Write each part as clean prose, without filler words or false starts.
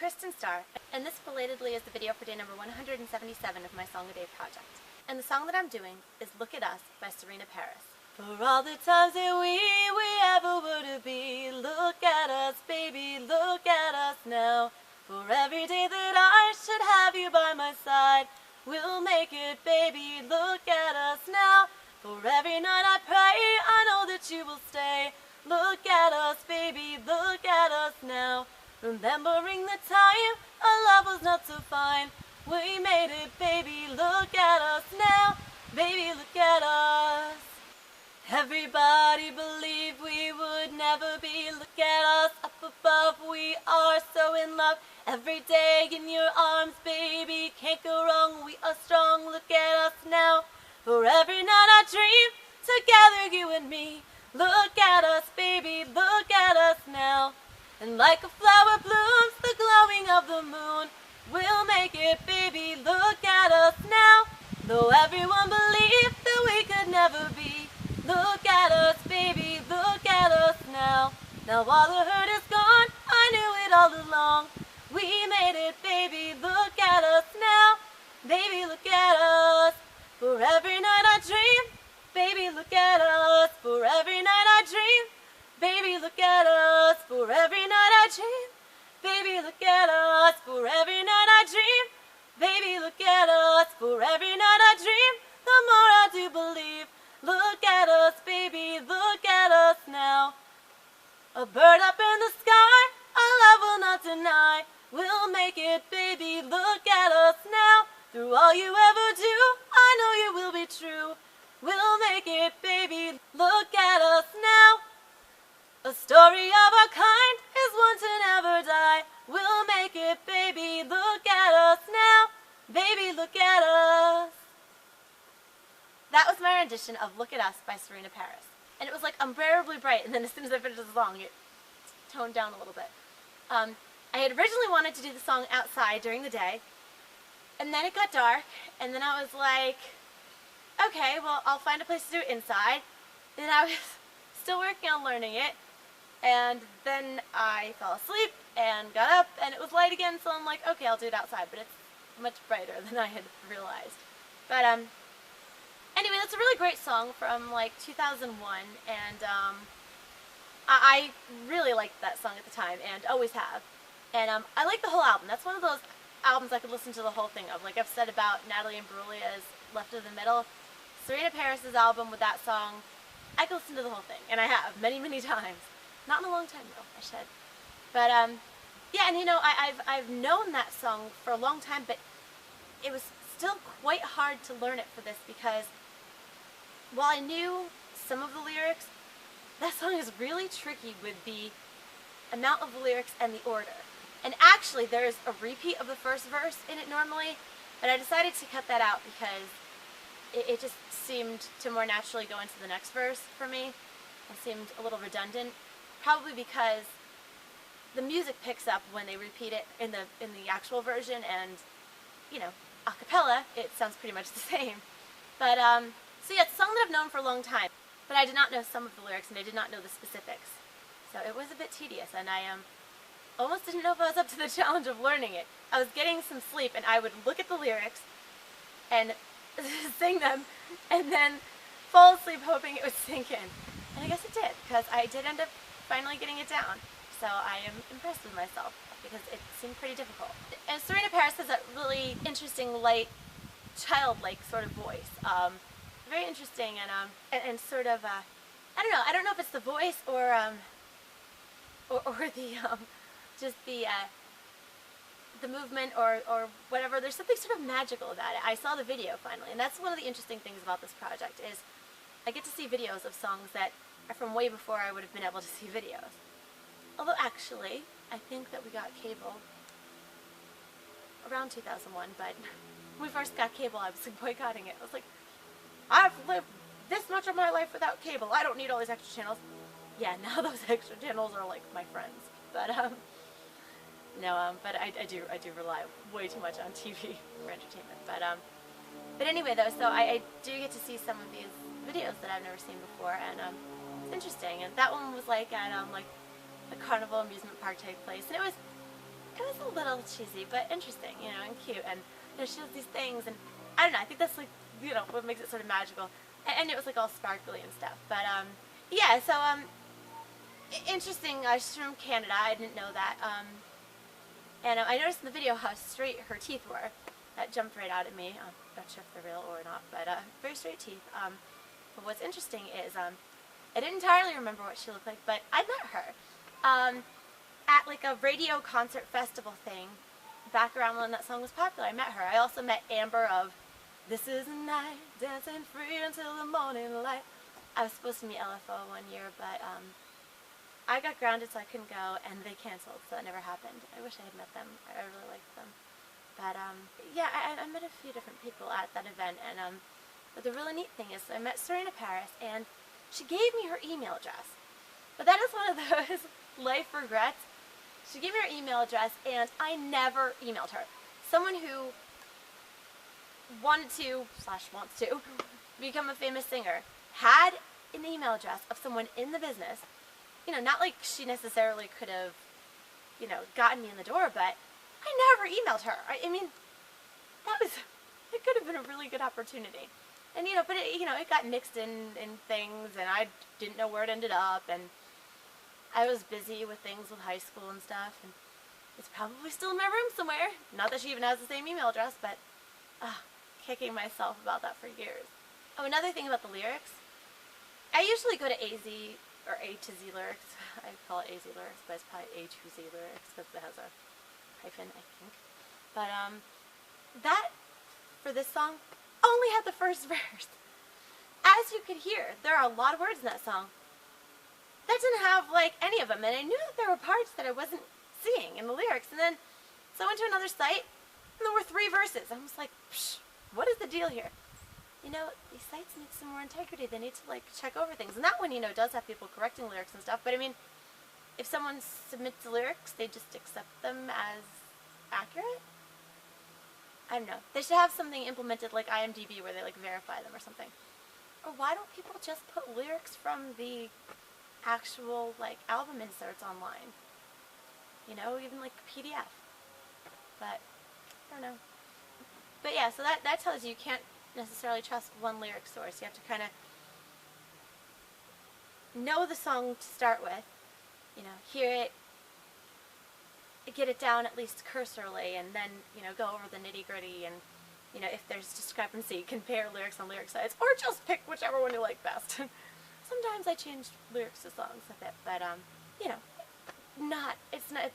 Kristin Star, and this belatedly is the video for day number 177 of my Song a Day project. And the song that I'm doing is Look at Us by Sarina. For all the times that we ever were to be, look at us, baby, look at us now. For every day that I should have you by my side, we'll make it, baby, look at us now. For every night I pray, I know that you will stay. Look at us, baby, look at us now. Remembering the time our love was not so fine. We made it, baby, look at us now. Baby, look at us. Everybody believed we would never be. Look at us up above, we are so in love. Every day in your arms, baby, can't go wrong. We are strong, look at us now. For every night I dream, together you and me. Look at us, baby, look at us now. And like a flower blooms the glowing of the moon, we'll make it, baby, look at us now. Though everyone believed that we could never be, look at us, baby, look at us now. Now all the hurt is gone, I knew it all along. We made it, baby, look at us now. Baby, look at us. For every night I dream, baby, look at us. For every night I dream, baby, look at us. For every night I dream, baby, look at us. For every night I dream, baby, look at us. For every night I dream, the more I do believe. Look at us, baby, look at us now. A bird up in the sky, our love will not deny. We'll make it, baby, look at us now. Through all you ever do, I know you will be true. We'll make it, baby, look at us now. A story of our kind is one to never die. We'll make it, baby, look at us now. Baby, look at us. That was my rendition of Look at Us by Sarina. And it was like unbearably bright, and then as soon as I finished the song, it toned down a little bit. I had originally wanted to do the song outside during the day, and then it got dark, and then I was like, okay, well, I'll find a place to do it inside. And I was still working on learning it, and then I fell asleep and got up, and it was light again, so I'm like, okay, I'll do it outside, but it's much brighter than I had realized. But anyway, that's a really great song from like 2001, and I really liked that song at the time, and always have. And I like the whole album. That's one of those albums I could listen to the whole thing of. Like I've said about Natalie Imbruglia's Left of the Middle, Sarina album with that song, I could listen to the whole thing, and I have many, many times. Not in a long time though, I should. But yeah, and you know, I've known that song for a long time, but it was still quite hard to learn it for this because while I knew some of the lyrics, that song is really tricky with the amount of the lyrics and the order. And actually, there's a repeat of the first verse in it normally, but I decided to cut that out because it just seemed to more naturally go into the next verse for me. It seemed a little redundant, probably because the music picks up when they repeat it in the actual version, and you know, a cappella, it sounds pretty much the same. But so yeah, it's a song that I've known for a long time, but I did not know some of the lyrics and I did not know the specifics. So it was a bit tedious, and I almost didn't know if I was up to the challenge of learning it. I was getting some sleep, and I would look at the lyrics and sing them, and then fall asleep hoping it would sink in. And I guess it did, because I did end up finally getting it down. So I am impressed with myself, because it seemed pretty difficult. And Sarina has that really interesting, light, childlike sort of voice. Very interesting, and sort of, I don't know if it's the voice or the just the movement or whatever. There's something sort of magical about it. I saw the video finally, and that's one of the interesting things about this project is I get to see videos of songs that are from way before I would have been able to see videos. Although actually, I think that we got cable around 2001, but when we first got cable, I was boycotting it. I was like, I've lived this much of my life without cable. I don't need all these extra channels. Yeah, now those extra channels are like my friends. But no, but I do rely way too much on TV for entertainment. But anyway though, so I do get to see some of these videos that I've never seen before, and it's interesting. And that one was like at like a carnival amusement park type place, and it was a little cheesy, but interesting, you know, and cute. And you know, she does these things, and I don't know. I think that's like, you know, what makes it sort of magical. And it was like all sparkly and stuff. But yeah. So interesting. She's from Canada. I didn't know that. And I noticed in the video how straight her teeth were. That jumped right out at me. I'm not sure if they're real or not, but very straight teeth. But what's interesting is I didn't entirely remember what she looked like, but I met her at like a radio concert festival thing back around when that song was popular. I met her. I also met Amber of This Is a Night, Dancing Free Until the Morning Light. I was supposed to meet LFO one year, but I got grounded so I couldn't go, and they canceled, so that never happened. I wish I had met them. I really liked them. But yeah, I met a few different people at that event, and but the really neat thing is I met Sarina Paris, and she gave me her email address. But that is one of those life regrets. She gave me her email address, and I never emailed her. Someone who wanted to, / wants to, become a famous singer had an email address of someone in the business. You know, not like she necessarily could have, you know, gotten me in the door, but I never emailed her. I mean, it could have been a really good opportunity. And, you know, but it, you know, it got mixed in things, and I didn't know where it ended up, and I was busy with things with high school and stuff, and it's probably still in my room somewhere. Not that she even has the same email address, but kicking myself about that for years. Oh, another thing about the lyrics. I usually go to AZ, or A to Z lyrics. I call it AZ lyrics, but it's probably A to Z lyrics because it has a hyphen, I think. But that, for this song, only had the first verse. As you could hear, there are a lot of words in that song that didn't have like any of them, and I knew that there were parts that I wasn't seeing in the lyrics. And then so I went to another site, and there were 3 verses. I was like, psh, what is the deal here? You know, these sites need some more integrity. They need to like check over things, and that one, you know, does have people correcting lyrics and stuff. But I mean, if someone submits the lyrics, they just accept them as accurate. I don't know. They should have something implemented like IMDb where they like verify them or something. Or why don't people just put lyrics from the actual like album inserts online? You know, even like PDF. But I don't know. But yeah, so that tells you can't necessarily trust one lyric source. You have to kind of know the song to start with, you know, hear it, get it down at least cursorily, and then, you know, go over the nitty-gritty, and, you know, if there's discrepancy, compare lyrics on lyric sites, or just pick whichever one you like best. Sometimes I change lyrics to songs a bit, but you know, it's not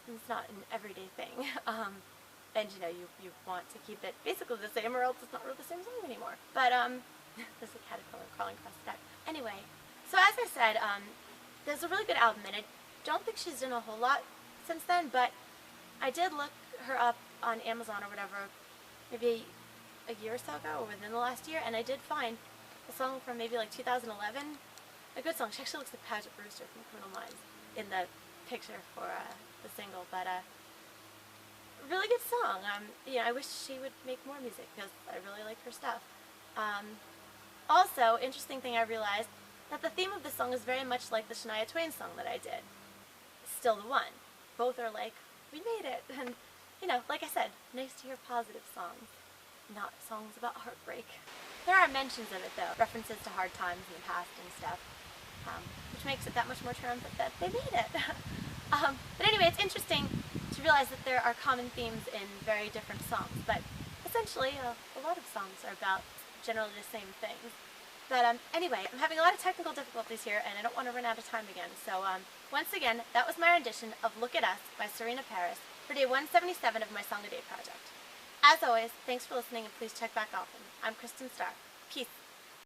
an everyday thing. And you know, you want to keep it basically the same, or else it's not really the same song anymore. But there's a caterpillar crawling across the deck. Anyway, so as I said, there's a really good album, and I don't think she's done a whole lot since then, but I did look her up on Amazon or whatever, maybe a year or so ago, or within the last year, and I did find a song from maybe like 2011, a good song. She actually looks like Paget Brewster from Criminal Minds in the picture for the single, but really good song. You know, I wish she would make more music because I really like her stuff. Also, interesting thing I realized, that the theme of the song is very much like the Shania Twain song that I did, Still the One. Both are like, we made it, and you know, like I said, nice to hear positive songs, not songs about heartbreak. There are mentions of it though, references to hard times in the past and stuff, which makes it that much more triumphant that they made it. But anyway, it's interesting to realize that there are common themes in very different songs, but essentially a lot of songs are about generally the same things. But anyway, I'm having a lot of technical difficulties here, and I don't want to run out of time again. So once again, that was my rendition of Look at Us by Sarina Paris for day 177 of my Song a Day project. As always, thanks for listening, and please check back often. I'm Kristin Star. Peace.